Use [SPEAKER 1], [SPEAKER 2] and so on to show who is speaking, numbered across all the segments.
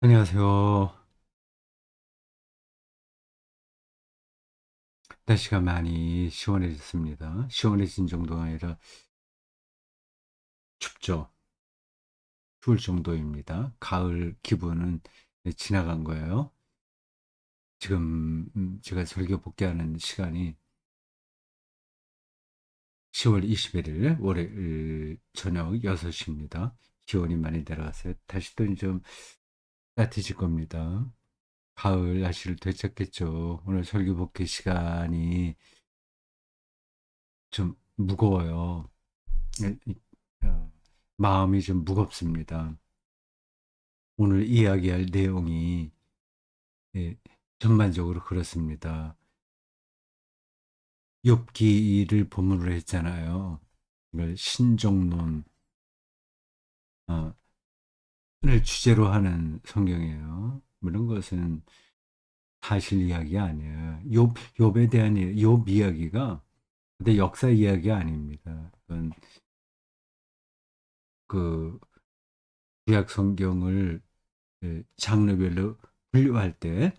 [SPEAKER 1] 안녕하세요. 날씨가 많이 시원해졌습니다. 시원해진 정도가 아니라 춥죠. 추울 정도입니다. 가을 기분은 지나간 거예요. 지금 제가 절교 복귀하는 시간이 10월 21일 월요일 저녁 6시입니다. 기온이 많이 내려갔어요. 다시 또 좀 따뜻해질 겁니다. 가을 날씨를 되찾겠죠. 오늘 절교 복귀 시간이 좀 무거워요. 예, 마음이 좀 무겁습니다. 오늘 이야기할 내용이 예, 전반적으로 그렇습니다. 욥기를 본문으로 했잖아요. 이걸 신종론을 주제로 하는 성경이에요. 이런 것은 사실 이야기 아니에요. 욥에 대한 욥 이야기가 근데 역사 이야기 아닙니다. 그건 그 구약 성경을 장르별로 분류할 때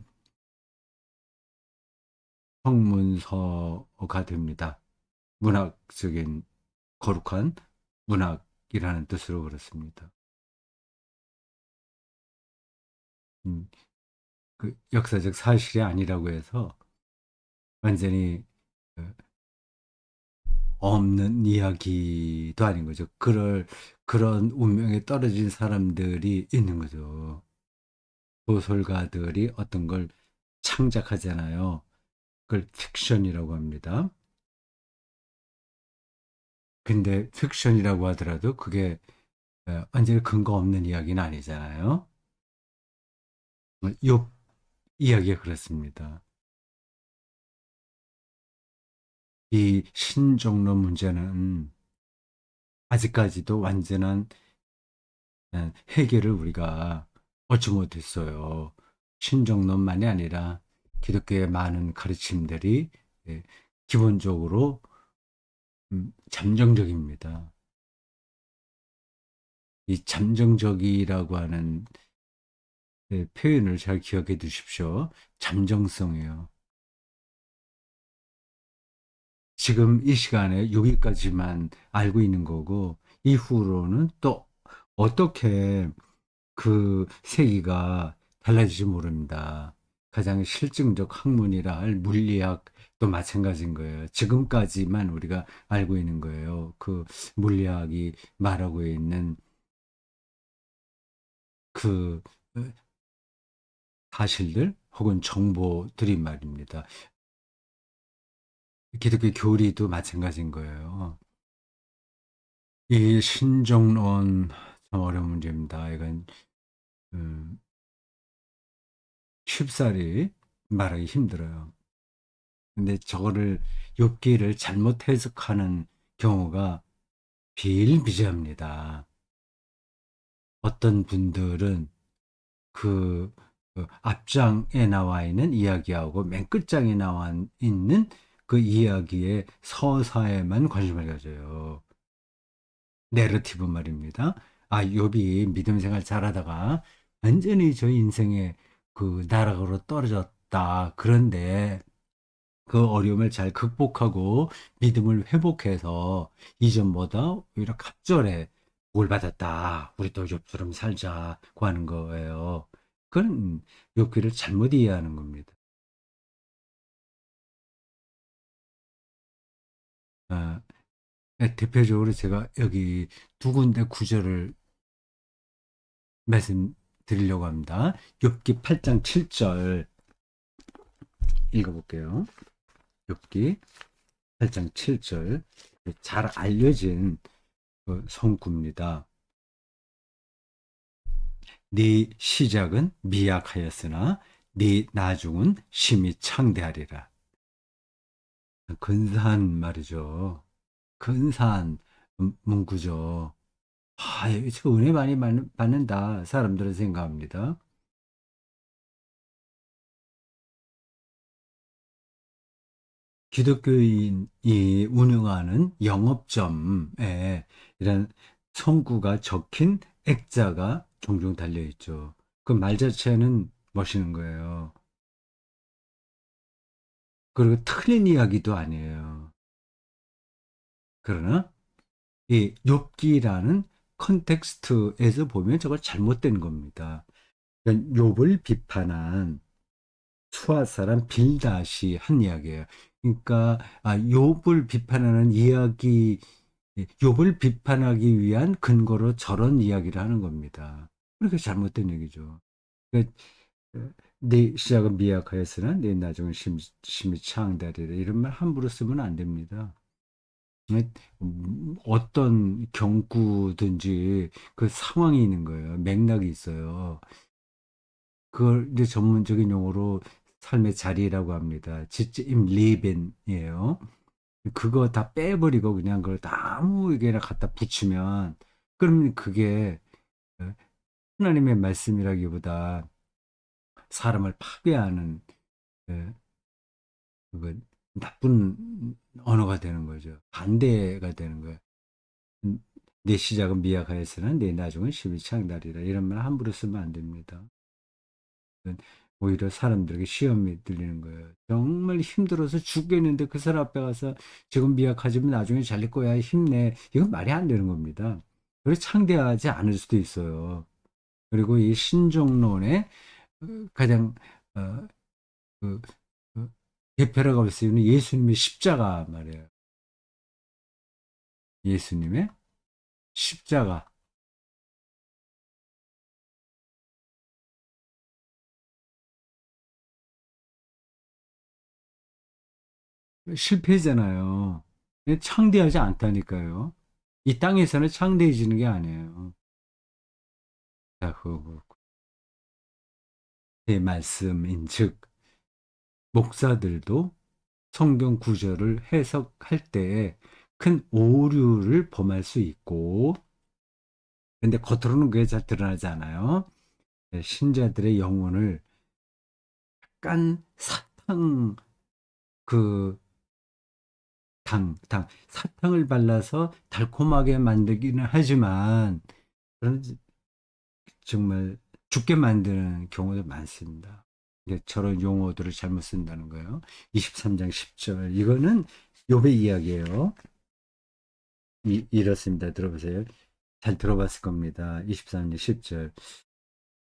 [SPEAKER 1] 성문서가 됩니다. 문학적인 거룩한 문학이라는 뜻으로 그렇습니다. 음, 그 역사적 사실이 아니라고 해서 완전히 그 없는 이야기도 아닌 거죠. 그런 운명에 떨어진 사람들이 있는 거죠. 소설가들이 어떤 걸 창작하잖아요. 그걸 픽션이라고 합니다. 근데 픽션이라고 하더라도 그게 완전히 근거 없는 이야기는 아니잖아요. 요 이야기가 그렇습니다. 이 신종론 문제는 아직까지도 완전한 해결을 우리가 얻지 못했어요. 신종론만이 아니라 기독교의 많은 가르침들이 예, 기본적으로 잠정적입니다. 이 잠정적이라고 하는 표현을 잘 기억해 두십시오. 잠정성이에요. 지금 이 시간에 여기까지만 알고 있는 거고 이후로는 또 어떻게 그 세기가 달라질지 모릅니다. 가장 실증적 학문이라 할 물리학도 마찬가지인 거예요. 지금까지만 우리가 알고 있는 거예요. 그 물리학이 말하고 있는 그 사실들 혹은 정보들이 말입니다. 기독교 교리도 마찬가지인 거예요. 이 신정론 참 어려운 문제입니다. 이건 음, 쉽사리 말하기 힘들어요. 근데 저거를 욥기를 잘못 해석하는 경우가 비일비재합니다. 어떤 분들은 그, 그 앞장에 나와 있는 이야기하고 맨 끝장에 나와 있는 그 이야기의 서사에만 관심을 가져요. 내러티브 말입니다. 아, 욥이 믿음 생활 잘하다가 완전히 저 인생의 그 나락으로 떨어졌다. 그런데 그 어려움을 잘 극복하고 믿음을 회복해서 이전보다 오히려 갑절에 복을 받았다. 우리도 욥처럼 살자고 하는 거예요. 그건 욥기를 잘못 이해하는 겁니다. 아, 대표적으로 제가 여기 두 군데 구절을 말씀드리려고 합니다. 욥기 8장 7절 읽어볼게요. 욥기 8장 7절 잘 알려진 그 성구입니다. 네 시작은 미약하였으나 네 나중은 심히 창대하리라. 근사한 말이죠. 근사한 문구죠. 아, 저 은혜 많이 받는다. 사람들은 생각합니다. 기독교인이 운영하는 영업점에 이런 성구가 적힌 액자가 종종 달려 있죠. 그 말 자체는 멋있는 거예요. 그리고 틀린 이야기도 아니에요. 그러나 이 욥기라는 컨텍스트에서 보면 저걸 잘못된 겁니다. 그러니까 욥을 비판한 수아 사람 빌닷이 한 이야기예요. 그러니까 욥을 비판하는 이야기, 욥을 비판하기 위한 근거로 저런 이야기를 하는 겁니다. 그렇게 잘못된 얘기죠. 그, 네 시작은 미약하였으나 네 나중은 심히 창대하리라 이런 말 함부로 쓰면 안 됩니다. 어떤 경구든지 그 상황이 있는 거예요. 맥락이 있어요. 그걸 이제 전문적인 용어로 삶의 자리라고 합니다. 지임 리벤이에요. 그거 다 빼버리고 그냥 그걸 다 아무에게나 갖다 붙이면 그러면 그게 하나님의 말씀이라기보다 사람을 파괴하는 예, 그 나쁜 언어가 되는 거죠. 반대가 되는 거예요. 음, 내 시작은 미약하였으나 내 나중은 심히 창달이라 이런 말 함부로 쓰면 안 됩니다. 오히려 사람들에게 시험이 들리는 거예요. 정말 힘들어서 죽겠는데 그 사람 앞에 가서 지금 미약하지만 나중에 잘될 거야 힘내. 이건 말이 안 되는 겁니다. 그래서 창대하지 않을 수도 있어요. 그리고 이 신종론의 가장 어, 그, 그 대표라고 할 수 있는 예수님의 십자가 말이에요. 예수님의 십자가. 실패잖아요. 창대하지 않다니까요. 이 땅에서는 창대해지는 게 아니에요. 자, 제 말씀인 즉, 목사들도 성경 구절을 해석할 때 큰 오류를 범할 수 있고, 근데 겉으로는 그게 잘 드러나지 않아요. 신자들의 영혼을 약간 사탕, 그, 사탕을 발라서 달콤하게 만들기는 하지만, 그런 정말 죽게 만드는 경우도 많습니다. 이게 저런 용어들을 잘못 쓴다는 거예요. 23장 10절. 이거는 욥의 이야기예요. 이렇습니다. 들어보세요. 잘 들어봤을 겁니다. 23장 10절.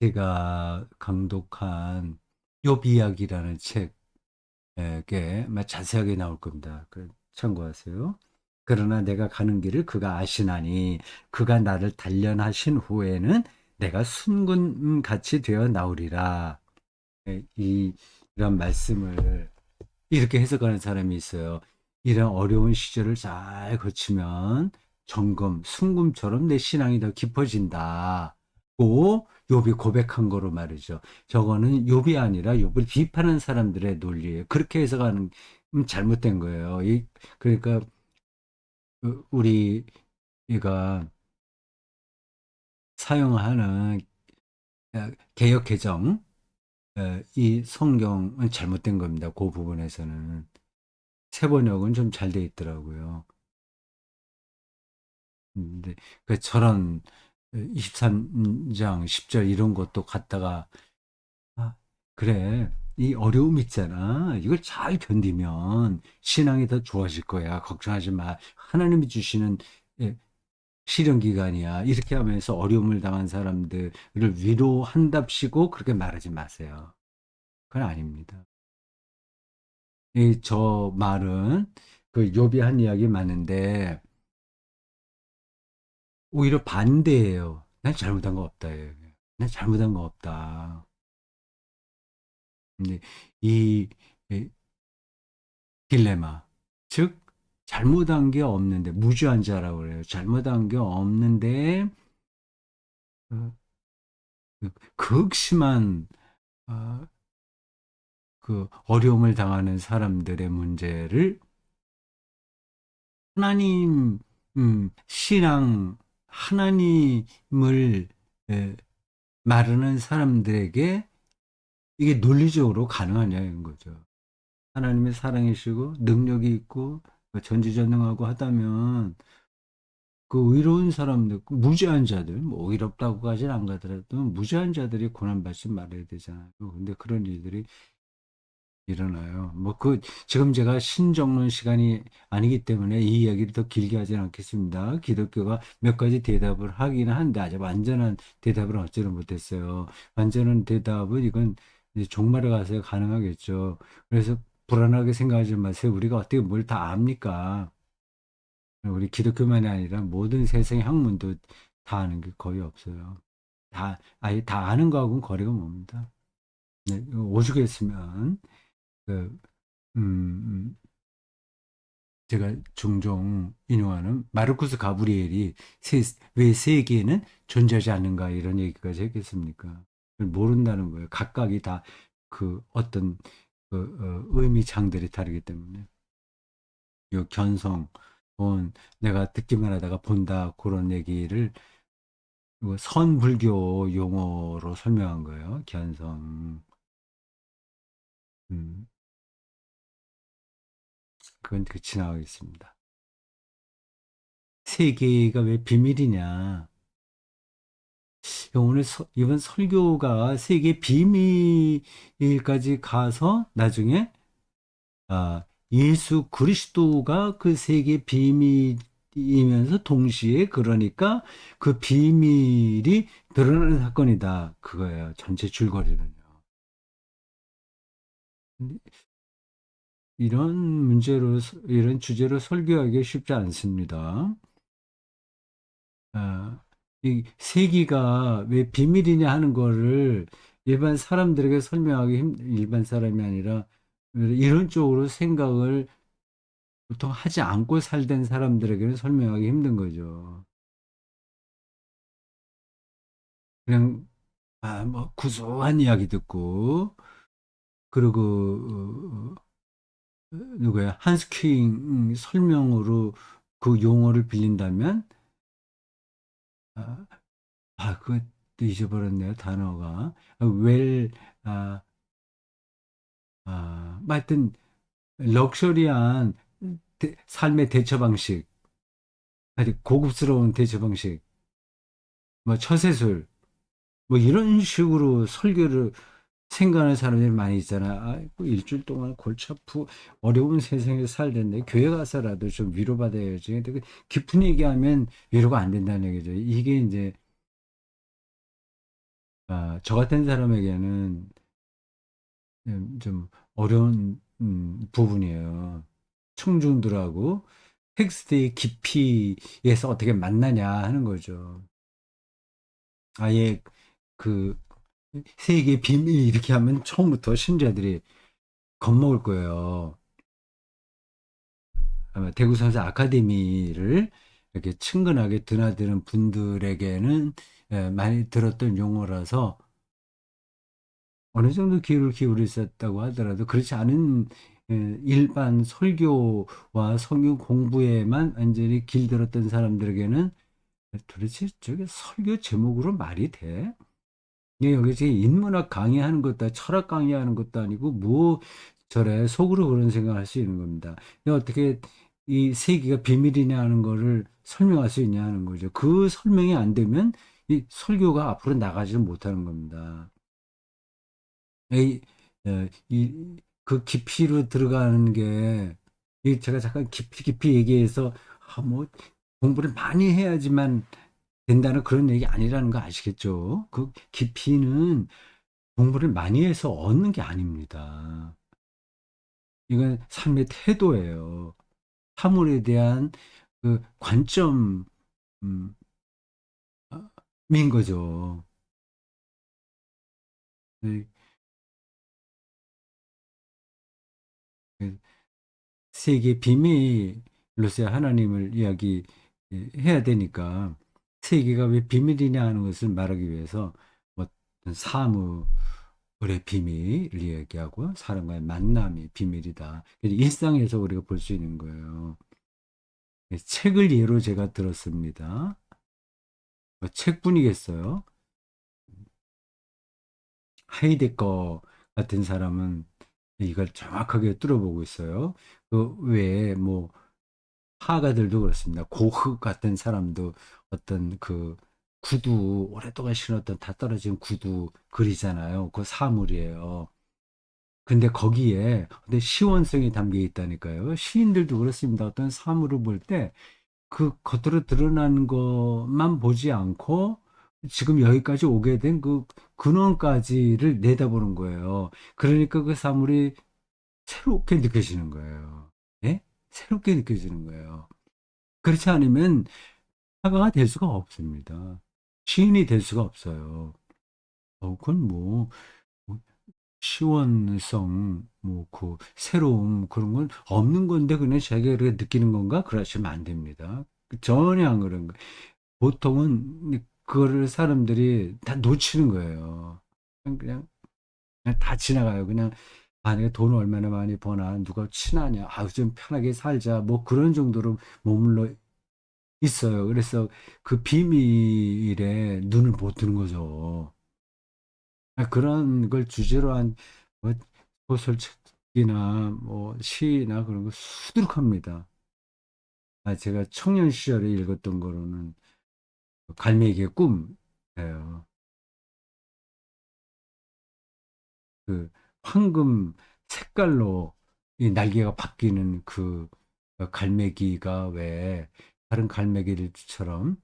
[SPEAKER 1] 제가 강독한 욥 이야기라는 책에 자세하게 나올 겁니다. 참고하세요. 그러나 내가 가는 길을 그가 아시나니 그가 나를 단련하신 후에는 내가 순금같이 되어 나오리라. 이런 말씀을 이렇게 해석하는 사람이 있어요. 이런 어려운 시절을 잘 거치면 순금처럼 내 신앙이 더 깊어진다. 고 욥이 고백한 거로 말이죠. 저거는 욥이 아니라 욥을 비판하는 사람들의 논리예요. 그렇게 해석하는 잘못된 거예요. 그러니까 우리가 사용하는 개역 개정 이 성경은 잘못된 겁니다. 그 부분에서는 세번역은 좀 잘 돼 있더라고요. 근데 저런 23장 10절 이런 것도 갖다가 아, 그래 이 어려움 있잖아. 이걸 잘 견디면 신앙이 더 좋아질 거야. 걱정하지 마. 하나님이 주시는 예, 시련 기간이야. 이렇게 하면서 어려움을 당한 사람들을 위로한답시고 그렇게 말하지 마세요. 그건 아닙니다. 저 말은 그 욥이 한 이야기 많은데 오히려 반대예요. 난 잘못한 거 없다. 예요. 난 잘못한 거 없다. 근데 이, 이 딜레마, 즉 잘못한 게 없는데 무주한 자라고 그래요. 잘못한 게 없는데 어, 극심한 어, 그 어려움을 당하는 사람들의 문제를 하나님 신앙 하나님을 에, 마르는 사람들에게 이게 논리적으로 가능하냐는 거죠. 하나님의 사랑이시고 능력이 있고 전지전능하고 하다면 그 의로운 사람들, 그 무죄한 자들, 뭐 의롭다고까지는 안 가더라도 무죄한 자들이 고난받지 말아야 되잖아요. 근데 그런 일들이 일어나요. 뭐 지금 제가 신정론 시간이 아니기 때문에 이 이야기를 더 길게 하지는 않겠습니다. 기독교가 몇 가지 대답을 하기는 한데 아주 완전한 대답을 얻지는 못했어요. 완전한 대답은 이건 이제 종말에 가서 가능하겠죠. 그래서 불안하게 생각하지 마세요. 우리가 어떻게 뭘 다 압니까? 우리 기독교만이 아니라 모든 세상의 학문도 다 아는 게 거의 없어요. 아예 다 아는 거하고는 거리가 멉니다. 네, 오죽했으면, 그, 음, 음, 제가 종종 인용하는 마르쿠스 가브리엘이 왜 세계에는 존재하지 않는가 이런 얘기까지 했겠습니까? 모른다는 거예요. 각각이 다 그 어떤 의미장들이 다르기 때문에. 요 견성, 내가 듣기만 하다가 본다 그런 얘기를 이거 선불교 용어로 설명한 거예요. 견성. 음, 그건 지나가겠습니다. 세계가 왜 비밀이냐? 오늘 이번 설교가 세계 비밀까지 가서 나중에 예수 그리스도가 그 세계 비밀이면서 동시에 그러니까 그 비밀이 드러나는 사건이다. 그거예요. 전체 줄거리는요. 근데 이런 주제로 설교하기 쉽지 않습니다. 아, 이 세기가 왜 비밀이냐 하는 거를 일반 사람들에게 설명하기 일반 사람이 아니라 이런 쪽으로 생각을 보통 하지 않고 살던 사람들에게는 설명하기 힘든 거죠. 그냥, 뭐, 구수한 이야기 듣고, 그리고, 누구야, 한스킹 설명으로 그 용어를 빌린다면, 아, 그것도 잊어버렸네요, 단어가. 웰, 아, 뭐 하여튼, 럭셔리한 삶의 대처 방식, 아주 고급스러운 대처 방식, 뭐 처세술, 뭐 이런 식으로 설교를 생각하는 사람들이 많이 있잖아. 뭐 일주일 동안 골치 아프고 어려운 세상에 살던데 교회 가서라도 좀 위로받아야지. 근데 깊은 얘기하면 위로가 안 된다는 얘기죠. 이게 이제 저 같은 사람에게는 좀 어려운 부분이에요. 청중들하고 텍스트의 깊이에서 어떻게 만나냐 하는 거죠. 아예 그 세계 비밀 이렇게 하면 처음부터 신자들이 겁먹을 거예요. 아마 대구 선수 아카데미를 이렇게 친근하게 드나드는 분들에게는 많이 들었던 용어라서 어느 정도 귀를 기울였었다고 하더라도 그렇지 않은 일반 설교와 성경 공부에만 완전히 길들었던 사람들에게는 도대체 저게 설교 제목으로 말이 돼? 이게 여기 지금 인문학 강의하는 것도 철학 강의하는 것도 아니고 뭐 저래 속으로 그런 생각을 할 수 있는 겁니다. 근데 어떻게 이 세계가 비밀이냐 하는 거를 설명할 수 있냐 하는 거죠. 그 설명이 안 되면 이 설교가 앞으로 나가지 못하는 겁니다. 이, 그 깊이로 들어가는 게, 제가 잠깐 깊이 얘기해서, 뭐, 공부를 많이 해야지만 된다는 그런 얘기 아니라는 거 아시겠죠? 그 깊이는 공부를 많이 해서 얻는 게 아닙니다. 이건 삶의 태도예요. 사물에 대한 그 관점, 음, 인 거죠. 네, 그 세계 비밀로서 하나님을 이야기해야 되니까 세계가 왜 비밀이냐 하는 것을 말하기 위해서 어떤 사물의 비밀을 이야기하고 사람과의 만남이 비밀이다. 그래서 일상에서 우리가 볼 수 있는 거예요. 책을 예로 제가 들었습니다. 책뿐이겠어요. 하이데거 같은 사람은 이걸 정확하게 뚫어보고 있어요. 그 외에 뭐 화가들도 그렇습니다. 고흐 같은 사람도 어떤 그 구두 오랫동안 신었던 다 떨어진 구두 그리잖아요. 그 사물이에요. 근데 시원성이 담겨 있다니까요. 시인들도 그렇습니다. 어떤 사물을 볼 때 그 겉으로 드러나는 것만 보지 않고 지금 여기까지 오게 된 그 근원까지를 내다보는 거예요. 그러니까 그 사물이 새롭게 느껴지는 거예요. 예? 새롭게 느껴지는 거예요. 그렇지 않으면 화가가 될 수가 없습니다. 시인이 될 수가 없어요. 그건 뭐 시원성, 뭐 그 새로움 그런 건 없는 건데 그냥 자기가 그렇게 느끼는 건가? 그러시면 안 됩니다. 전혀 안 그런 거. 보통은 그거를 사람들이 다 놓치는 거예요. 그냥 다 지나가요. 그냥 내가 돈 얼마나 많이 버나 누가 친하냐, 좀 편하게 살자, 뭐 그런 정도로 머물러 있어요. 그래서 그 비밀에 눈을 못 뜨는 거죠. 그런 걸 주제로 한 뭐 소설책이나 뭐 시나 그런 거 수두룩합니다. 제가 청년 시절에 읽었던 거로는 갈매기의 꿈이에요. 그 황금 색깔로 이 날개가 바뀌는 그 갈매기가 왜 다른 갈매기들처럼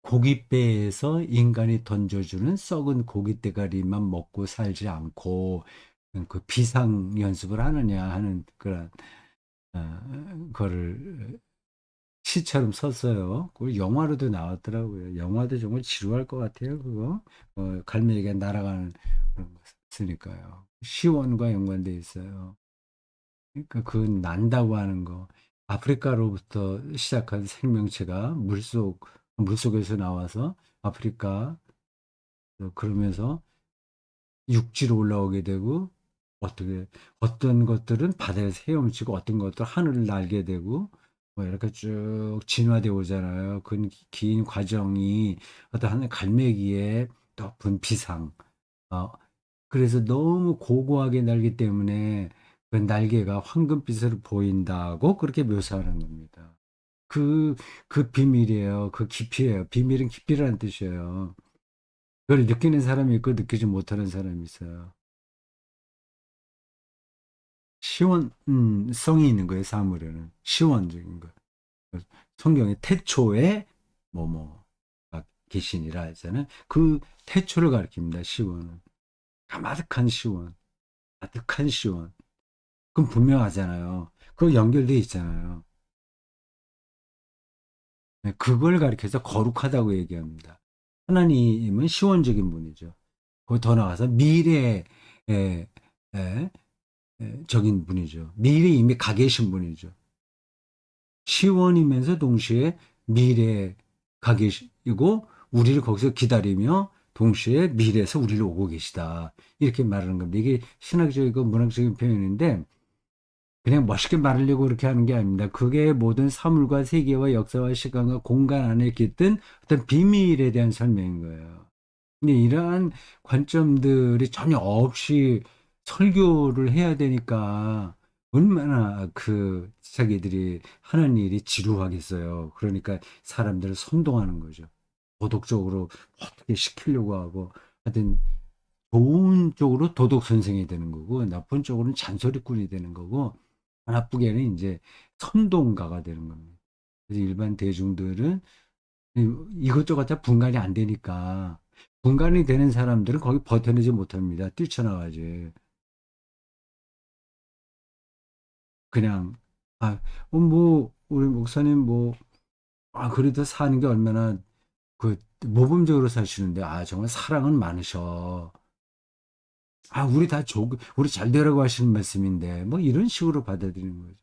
[SPEAKER 1] 고깃배에서 인간이 던져주는 썩은 고깃대가리만 먹고 살지 않고 그 비상 연습을 하느냐 하는 그런 거를 시처럼 썼어요. 그 영화로도 나왔더라고요. 영화도 정말 지루할 것 같아요. 그거 갈매기가 날아가는 그런 거 쓰니까요. 시원과 연관돼 있어요. 그러니까 그 난다고 하는 거 아프리카로부터 시작한 생명체가 물속에서 나와서 아프리카 그러면서 육지로 올라오게 되고 어떻게 어떤 것들은 바다에서 헤엄치고 어떤 것들은 하늘을 날게 되고 뭐 이렇게 쭉 진화되어 오잖아요. 그 긴 과정이 어떤 하늘 갈매기의 높은 비상. 어, 그래서 너무 고고하게 날기 때문에 그 날개가 황금빛으로 보인다고 그렇게 묘사하는 겁니다. 그, 그 비밀이에요. 그 깊이에요. 비밀은 깊이라는 뜻이에요. 그걸 느끼는 사람이 있고 느끼지 못하는 사람이 있어요. 성이 있는 거예요, 사물에는. 시원적인 거. 성경에 태초에 뭐뭐가 계시니라 했잖아요. 그 태초를 가리킵니다, 시원은. 가마득한 시원, 아득한 시원. 그건 분명하잖아요. 그거 연결돼 있잖아요. 네, 그걸 가리켜서 거룩하다고 얘기합니다. 하나님은 시원적인 분이죠. 그 더 나가서 미래에 에, 에, 적인 분이죠. 미래에 이미 가 계신 분이죠. 시원이면서 동시에 미래에 가 계시고 우리를 거기서 기다리며 동시에 미래에서 우리를 오고 계시다. 이렇게 말하는 겁니다. 이게 신학적이고 문학적인 표현인데 그냥 멋있게 말하려고 그렇게 하는 게 아닙니다. 그게 모든 사물과 세계와 역사와 시간과 공간 안에 깃든 어떤 비밀에 대한 설명인 거예요. 근데 이러한 관점들이 전혀 없이 설교를 해야 되니까 얼마나 그 자기들이 하는 일이 지루하겠어요. 그러니까 사람들을 선동하는 거죠. 도덕적으로 어떻게 시키려고 하고 하여튼 좋은 쪽으로 도덕 선생이 되는 거고 나쁜 쪽으로는 잔소리꾼이 되는 거고 나쁘게는 이제 선동가가 되는 겁니다. 그래서 일반 대중들은 이것저것 다 분간이 안 되니까 분간이 되는 사람들은 거기 버텨내지 못합니다. 뛰쳐나가지. 그냥 우리 목사님 그래도 사는 게 얼마나 그 모범적으로 사시는데 정말 사랑은 많으셔. 우리 잘 되라고 하시는 말씀인데 뭐 이런 식으로 받아들이는 거죠.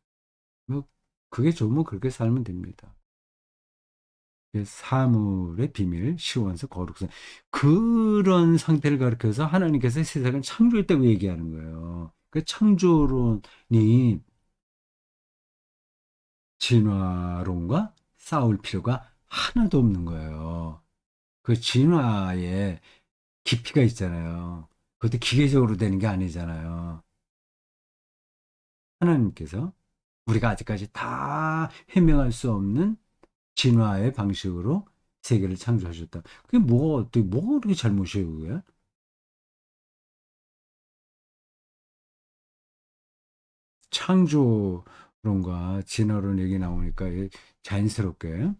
[SPEAKER 1] 뭐 그게 좋으면 그렇게 살면 됩니다. 사물의 비밀, 시원서, 거룩성. 그런 상태를 가리켜서 하나님께서 세상을 창조했다고 얘기하는 거예요. 그 창조론이 진화론과 싸울 필요가 하나도 없는 거예요. 그 진화에 깊이가 있잖아요. 그것도 기계적으로 되는 게 아니잖아요. 하나님께서. 우리가 아직까지 다 해명할 수 없는 진화의 방식으로 세계를 창조하셨다. 그게 뭐가 그렇게 잘못이에요, 그게? 창조론과 진화론 얘기 나오니까 자연스럽게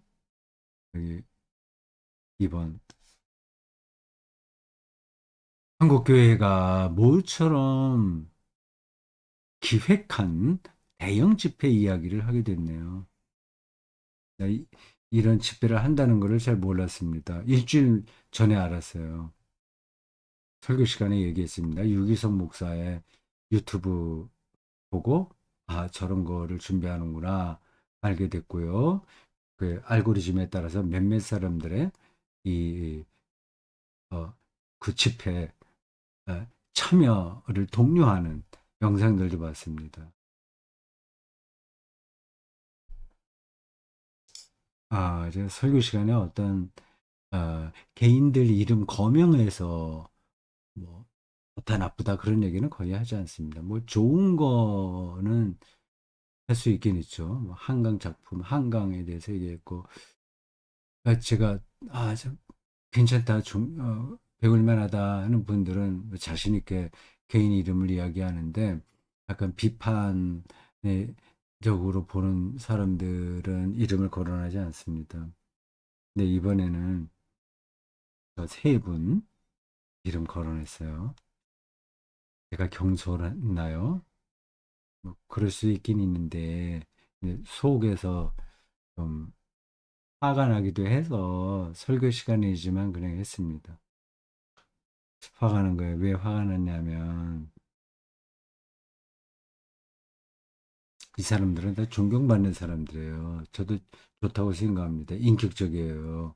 [SPEAKER 1] 여기 이번 한국교회가 모처럼 기획한 대형 집회 이야기를 하게 됐네요. 나 이런 집회를 한다는 것을 잘 몰랐습니다. 일주일 전에 알았어요. 설교 시간에 얘기했습니다. 유기성 목사의 유튜브 보고 아 저런 거를 준비하는구나 알게 됐고요. 그 알고리즘에 따라서 몇몇 사람들의 이 그 집회에 참여를 독려하는 영상들도 봤습니다. 제가 설교 시간에 어떤 개인들 이름 거명해서 뭐 좋다 나쁘다 그런 얘기는 거의 하지 않습니다. 뭐 좋은 거는 할 수 있긴 있죠. 뭐 한강 작품, 한강에 대해서 얘기했고 제가 참 괜찮다, 배울 만하다 하는 분들은 뭐 자신 있게 개인 이름을 이야기하는데 약간 비판적으로 보는 사람들은 이름을 거론하지 않습니다. 근데 이번에는 저 세 분 이름 거론했어요. 제가 경솔했나요? 뭐 그럴 수 있긴 있는데 근데 속에서 좀 화가 나기도 해서 설교 시간이지만 그냥 했습니다. 화가 난 거예요. 왜 화가 났냐면 이 사람들은 다 존경받는 사람들이에요. 저도 좋다고 생각합니다. 인격적이에요.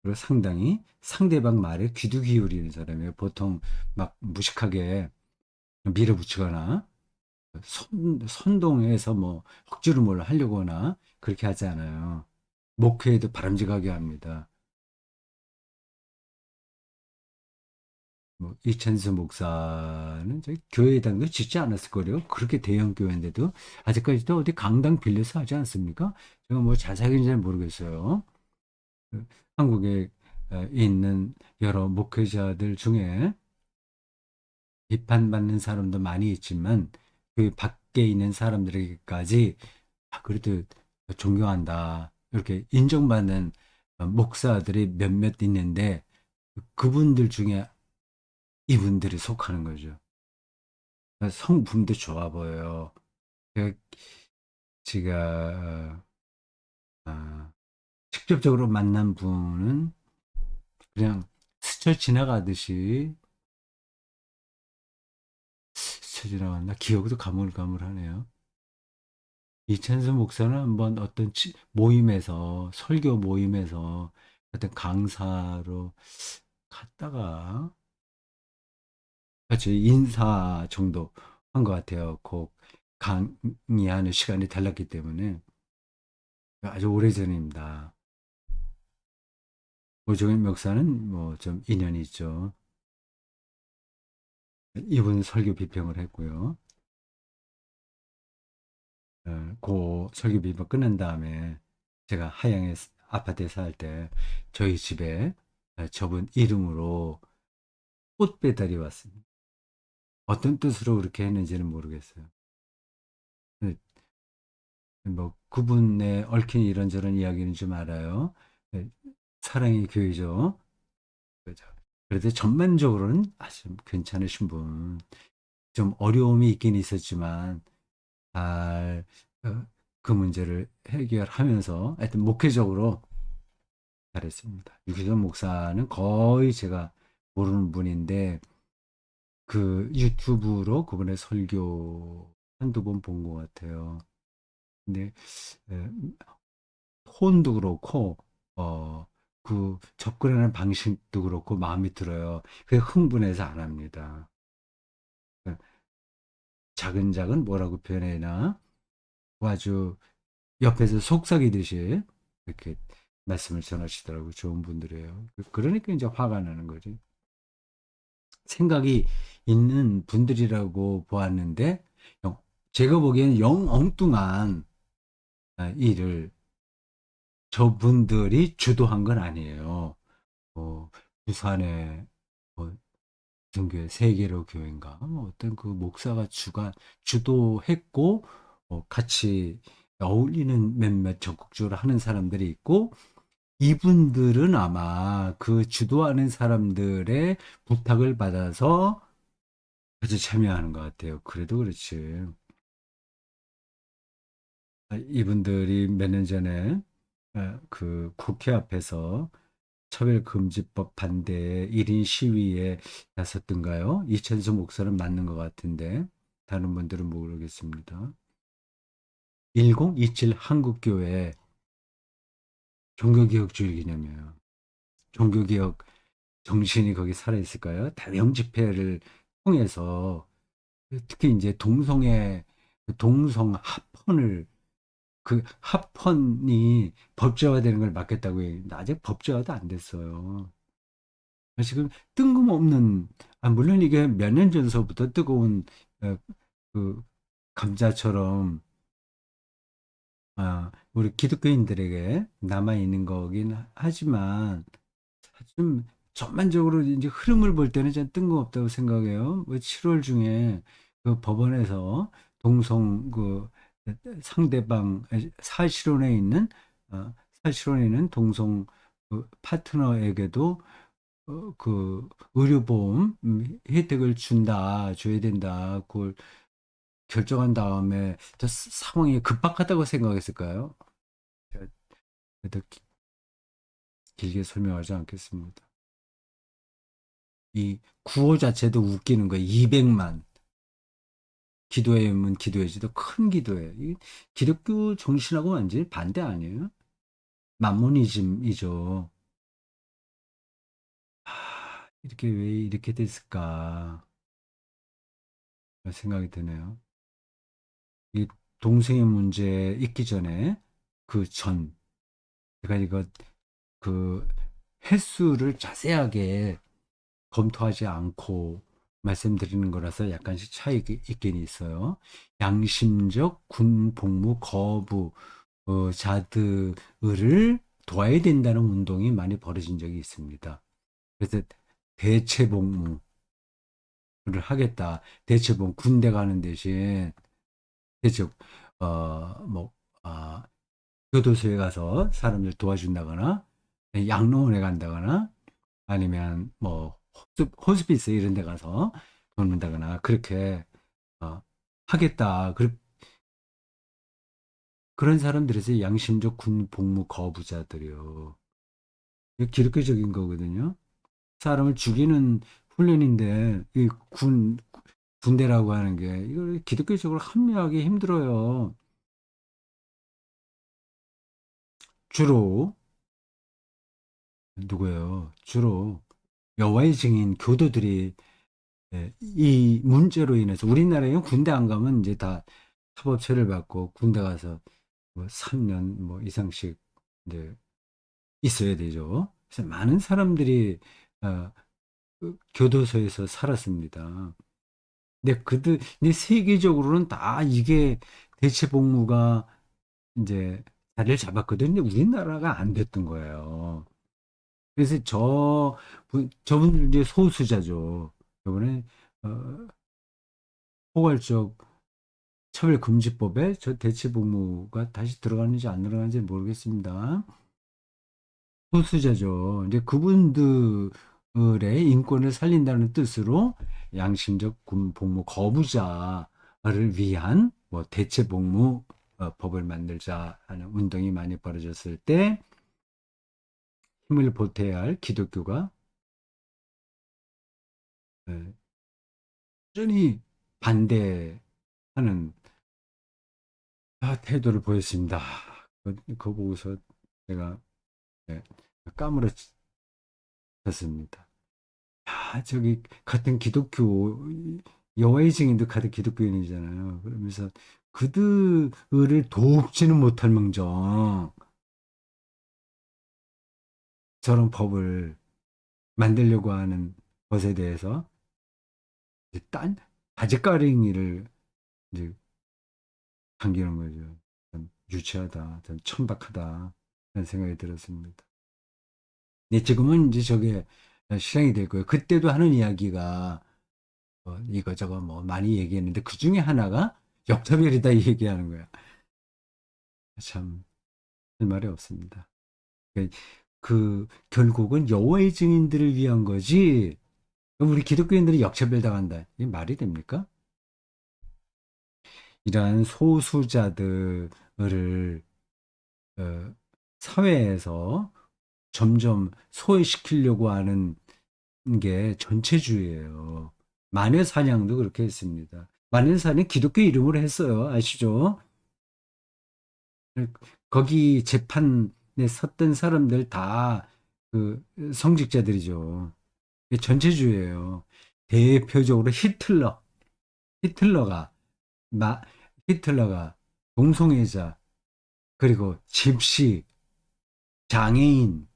[SPEAKER 1] 그리고 상당히 상대방 말에 귀도 기울이는 사람이에요. 보통 막 무식하게 밀어붙이거나 선동해서 뭐 억지로 뭘 하려거나 그렇게 하지 않아요. 목회에도 바람직하게 합니다. 뭐 이천수 목사는 저희 교회당도 짓지 않았을 거예요. 그렇게 대형 교회인데도 아직까지도 어디 강당 빌려서 하지 않습니까? 제가 뭐 자세히는 잘 모르겠어요. 그 한국에 있는 여러 목회자들 중에 비판받는 사람도 많이 있지만 그 밖에 있는 사람들에게까지 그래도 존경한다. 이렇게 인정받는 목사들이 몇몇 있는데 그분들 중에 이분들이 속하는 거죠. 성품도 좋아 보여요. 그 제가 직접적으로 만난 분은 그냥 스쳐 지나가듯이 스쳐 지나갔나 기억도 가물가물하네요. 이찬수 목사는 한번 어떤 모임에서 설교 모임에서 어떤 강사로 갔다가 같이 인사 정도 한 것 같아요. 그 강의하는 시간이 달랐기 때문에 아주 오래전입니다. 오종일 목사는 뭐 좀 인연이 있죠. 이분 설교 비평을 했고요. 그 설교 비평 끝난 다음에 제가 하양에 아파트에 살 때 저희 집에 저분 이름으로 꽃 배달이 왔습니다. 어떤 뜻으로 그렇게 했는지는 모르겠어요. 네, 뭐 그분의 얽힌 이런저런 이야기는 좀 알아요. 네, 사랑의 교회죠. 그죠. 그래도 전반적으로는 아주 괜찮으신 분. 좀 어려움이 있긴 있었지만 잘 그 문제를 해결하면서 하여튼 목회적으로 잘했습니다. 유기성 목사는 거의 제가 모르는 분인데 그 유튜브로 그분의 설교 한두 번 본 것 같아요. 근데 에, 톤도 그렇고 그 접근하는 방식도 그렇고 마음에 들어요. 그게 흥분해서 안 합니다. 그 작은 작은 뭐라고 표현해나 아주 옆에서 속삭이듯이 이렇게 말씀을 전하시더라고요. 좋은 분들이에요. 그러니까 이제 화가 나는 거지. 생각이 있는 분들이라고 보았는데 제가 보기에는 영 엉뚱한 일을 저분들이 주도한 건 아니에요. 뭐 부산에 뭐 무슨 교회 세계로 교회인가 뭐 어떤 그 목사가 주도했고 같이 어울리는 몇몇 적극적으로 하는 사람들이 있고 이분들은 아마 그 주도하는 사람들의 부탁을 받아서 같이 참여하는 것 같아요. 그래도 그렇지. 이분들이 몇 년 전에 그 국회 앞에서 차별금지법 반대 1인 시위에 나섰던가요? 이천수 목사는 맞는 것 같은데 다른 분들은 모르겠습니다. 1027 한국교회 종교개혁주일 기념이에요. 종교개혁 정신이 거기 살아있을까요? 대형 집회를 통해서 특히 이제 동성 합헌을 그 합헌이 법제화되는 걸 막겠다고 했는데 아직 법제화도 안 됐어요. 지금 뜬금없는 물론 이게 몇 년 전서부터 뜨거운 어, 그 감자처럼 우리 기독교인들에게 남아 있는 거긴 하지만 좀 전반적으로 이제 흐름을 볼 때는 좀 뜬금없다고 생각해요. 뭐 7월 중에 그 법원에서 동성 그 상대방 사실혼에 있는 사실혼에 있는 동성 그 파트너에게도 그 의료보험 혜택을 줘야 된다. 그걸 결정한 다음에 저 상황이 급박하다고 생각했을까요? 제가 더 길게 설명하지 않겠습니다. 이 구호 자체도 웃기는 거예요. 200만. 기도회면 기도회지도 큰 기도회. 이 기독교 정신하고 완전히 반대 아니에요? 만모니즘이죠. 이렇게 왜 이렇게 됐을까 생각이 드네요. 이 동성애 문제 있기 전에 그 전, 제가 이거 그 횟수를 자세하게 검토하지 않고 말씀드리는 거라서 약간씩 차이가 있긴 있어요. 양심적 군 복무 거부 자들을 도와야 된다는 운동이 많이 벌어진 적이 있습니다. 그래서 대체 복무를 하겠다. 대체 복무 군대 가는 대신 대체 뭐 교도소에 가서 사람들 도와준다거나 양로원에 간다거나 아니면 뭐 호스피스 이런 데 가서 돕는다거나 그렇게 어, 하겠다. 그런 사람들에서 양심적 군 복무 거부자들이요. 이거 기독교적인 거거든요. 사람을 죽이는 훈련인데 이 군대라고 하는 게 이걸 기독교적으로 합리화하기 힘들어요. 주로 누구예요? 주로 여호와의 증인 교도들이 이 문제로 인해서 우리나라에 군대 안 가면 이제 다 사법 처리를 받고 군대 가서 뭐 3년 뭐 이상씩 이제 있어야 되죠. 그래서 많은 사람들이 어, 그 교도소에서 살았습니다. 근데 세계적으로는 다 이게 대체 복무가 이제 자리를 잡았거든요. 근데 우리나라가 안 됐던 거예요. 그래서 저분들 이제 소수자죠. 이번에 어, 포괄적 차별금지법에 저 대체복무가 다시 들어가는지 안 들어가는지 모르겠습니다. 소수자죠. 이제 그분들의 인권을 살린다는 뜻으로 양심적 복무 거부자를 위한 뭐 대체복무 법을 만들자 하는 운동이 많이 벌어졌을 때 힘을 보태야 할 기독교가 예, 꾸준히 반대하는 태도를 보였습니다. 그거 보고서 제가 예, 까무러쳤습니다. 저기 같은 기독교 여호와의 증인도 같은 기독교인이잖아요. 그러면서 그들을 돕지는 못할 망정 저런 법을 만들려고 하는 것에 대해서 이제 딴 바지가랭이를 이제 당기는 거죠. 참 유치하다, 참 천박하다, 그런 생각이 들었습니다. 네, 지금은 이제 저게 실행이 될 거예요. 그때도 하는 이야기가 이거저거 뭐 많이 얘기했는데 그 중에 하나가 역차별이다 이 얘기하는 거야. 참, 할 말이 없습니다. 그, 결국은 여호와의 증인들을 위한 거지. 그럼 우리 기독교인들이 역차별 당한다. 이게 말이 됩니까? 이러한 소수자들을 어, 사회에서 점점 소외시키려고 하는 게 전체주의예요. 만해사냥도 그렇게 했습니다. 만해사냥 기독교 이름으로 했어요. 아시죠? 거기 재판에 섰던 사람들 다 그 성직자들이죠. 이게 전체주의예요. 대표적으로 히틀러가 마, 히틀러가 동성애자 그리고 집시, 장애인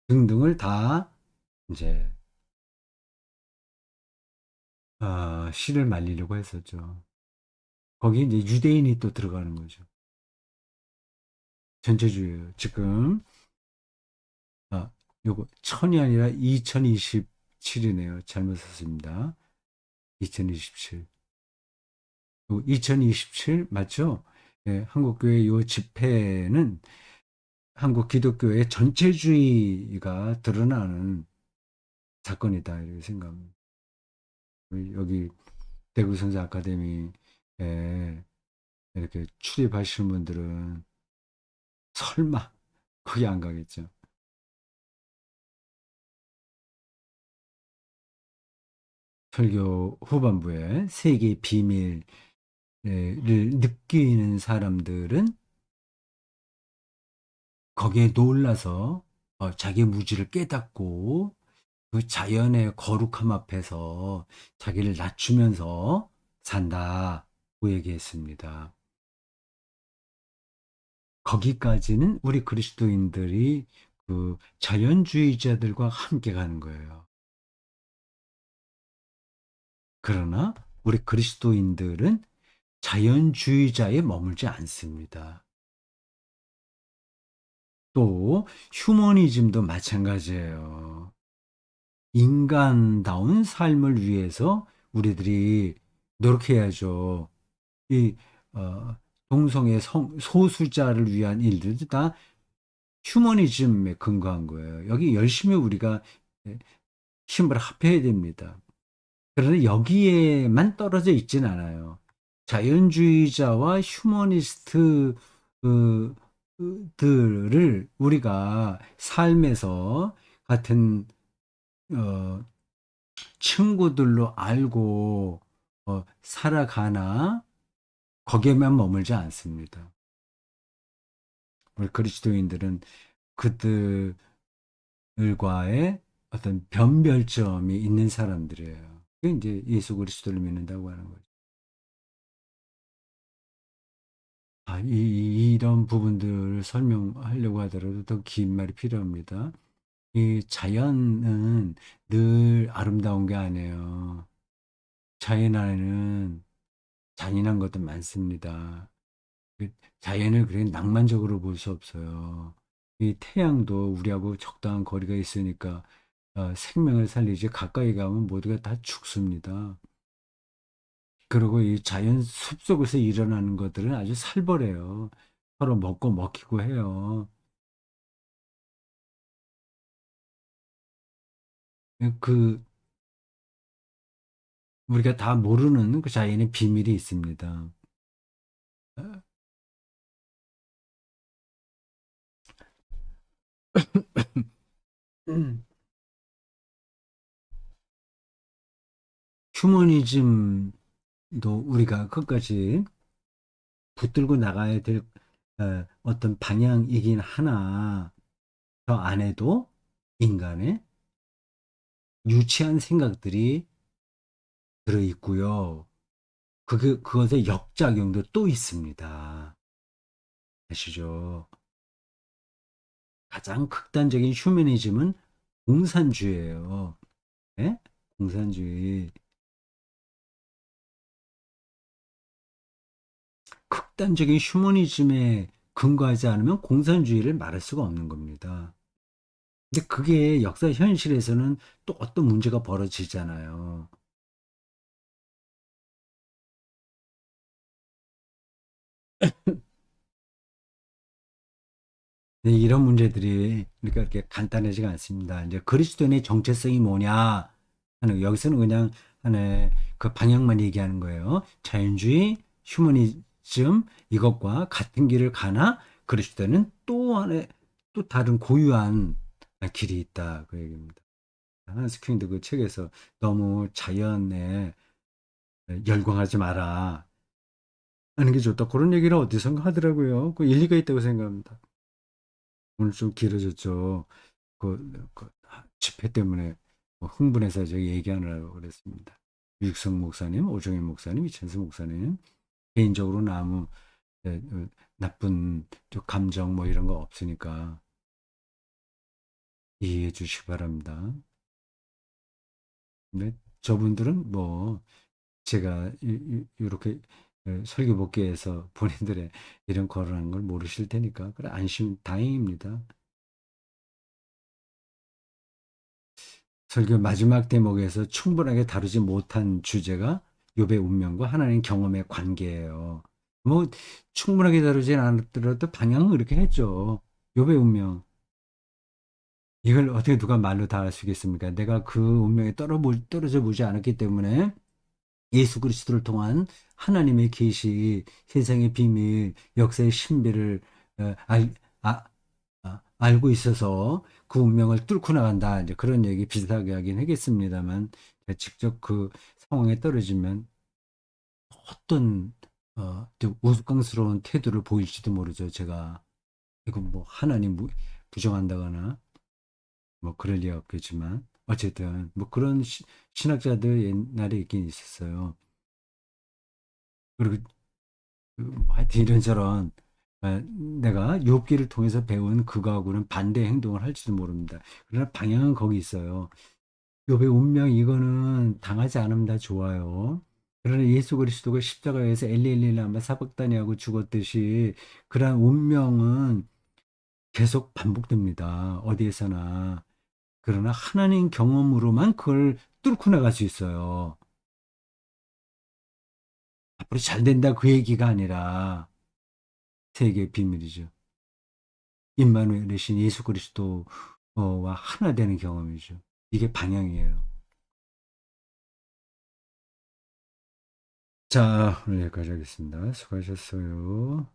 [SPEAKER 1] 등등을 다 이제 씨를 말리려고 했었죠. 거기 이제 유대인이 또 들어가는 거죠. 전체주의예요. 지금 아, 요거 천이 아니라 2027이네요. 잘못 썼습니다. 2027. 2027 맞죠? 예, 한국교회 요 집회는 한국 기독교의 전체주의가 드러나는 사건이다 이렇게 생각합니다. 여기 대구 성서 아카데미에 이렇게 출입하시는 분들은 설마 거기 안 가겠죠. 설교 후반부에 세계의 비밀을 느끼는 사람들은 거기에 놀라서 자기 무지를 깨닫고 그 자연의 거룩함 앞에서 자기를 낮추면서 산다고 얘기했습니다. 거기까지는 우리 그리스도인들이 그 자연주의자들과 함께 가는 거예요. 그러나 우리 그리스도인들은 자연주의자에 머물지 않습니다. 또 휴머니즘도 마찬가지예요. 인간다운 삶을 위해서 우리들이 노력해야죠. 이 동성애 소수자를 위한 일들도 다 휴머니즘에 근거한 거예요. 여기 열심히 우리가 힘을 합해야 됩니다. 그런데 여기에만 떨어져 있진 않아요. 자연주의자와 휴머니스트 들을 우리가 삶에서 같은 어, 친구들로 알고 살아가나 거기에만 머물지 않습니다. 우리 그리스도인들은 그들과의 어떤 변별점이 있는 사람들이에요. 그게 이제 예수 그리스도를 믿는다고 하는 거죠. 이런 부분들을 설명하려고 하더라도 더 긴 말이 필요합니다. 이 자연은 늘 아름다운 게 아니에요. 자연 안에는 잔인한 것도 많습니다. 자연을 그렇게 낭만적으로 볼 수 없어요. 이 태양도 우리하고 적당한 거리가 있으니까 생명을 살리지 가까이 가면 모두가 다 죽습니다. 그리고 이 자연 숲속에서 일어나는 것들은 아주 살벌해요. 서로 먹고 먹히고 해요. 그 우리가 다 모르는 그 자연의 비밀이 있습니다. 음. 휴머니즘도 우리가 끝까지 붙들고 나가야 될 어떤 방향이긴 하나, 저 안에도 인간의 유치한 생각들이 들어있고요. 그것의 역작용도 또 있습니다. 아시죠? 가장 극단적인 휴머니즘은 공산주의예요. 예? 공산주의. 극단적인 휴머니즘에 근거하지 않으면 공산주의를 말할 수가 없는 겁니다. 근데 그게 역사 현실에서는 또 어떤 문제가 벌어지잖아요. 네, 이런 문제들이 그러니까 이렇게 간단하지가 않습니다. 이제 그리스도인의 정체성이 뭐냐 하는 여기서는 그냥 하나의 그 방향만 얘기하는 거예요. 자연주의, 휴머니즘 이것과 같은 길을 가나 그리스도는 또 하나의 또 다른 고유한 길이 있다 그 얘기입니다. 한스 퀸도 그 책에서 너무 자연에 열광하지 마라 하는 게 좋다 그런 얘기를 어디선가 하더라고요. 그 일리가 있다고 생각합니다. 오늘 좀 길어졌죠. 그 집회 때문에 뭐 흥분해서 저기 얘기하느라고 그랬습니다. 유익성 목사님, 오정현 목사님, 이천수 목사님 개인적으로 아무 나쁜 감정 뭐 이런 거 없으니까 이해해 주시기 바랍니다. 근데 저분들은 뭐 제가 이렇게 설교 복귀해서 본인들의 이런 거라는 걸 모르실 테니까 그래 안심 다행입니다. 설교 마지막 대목에서 충분하게 다루지 못한 주제가 욥의 운명과 하나님 경험의 관계예요. 뭐 충분하게 다루진 않았더라도 방향은 그렇게 했죠. 욥의 운명. 이걸 어떻게 누가 말로 다 할 수 있겠습니까? 내가 그 운명에 떨어져 보지 않았기 때문에 예수 그리스도를 통한 하나님의 계시, 세상의 비밀, 역사의 신비를 어, 알, 아, 알고 있어서 그 운명을 뚫고 나간다. 이제 그런 얘기 비슷하게 하긴 하겠습니다만 직접 그 상황에 떨어지면 어떤 좀 우스꽝스러운 태도를 보일지도 모르죠. 제가 이거 뭐 하나님 부정한다거나 뭐 그럴 리 없겠지만 어쨌든 뭐 그런 신학자들 옛날에 있긴 있었어요. 그리고 뭐 하여튼 이런저런 내가 욥기를 통해서 배운 그거하고는 반대 행동을 할지도 모릅니다. 그러나 방향은 거기 있어요. 욥의 운명 이거는 당하지 않으면 다 좋아요. 그러나 예수 그리스도가 십자가에서 엘리엘리라마 사박다니하고 죽었듯이 그러한 운명은 계속 반복됩니다. 어디에서나. 그러나 하나님 경험으로만 그걸 뚫고 나갈 수 있어요. 앞으로 잘 된다 그 얘기가 아니라 세계의 비밀이죠. 임마누엘이신 예수 그리스도와 하나 되는 경험이죠. 이게 방향이에요. 자, 오늘 여기까지 하겠습니다. 수고하셨어요.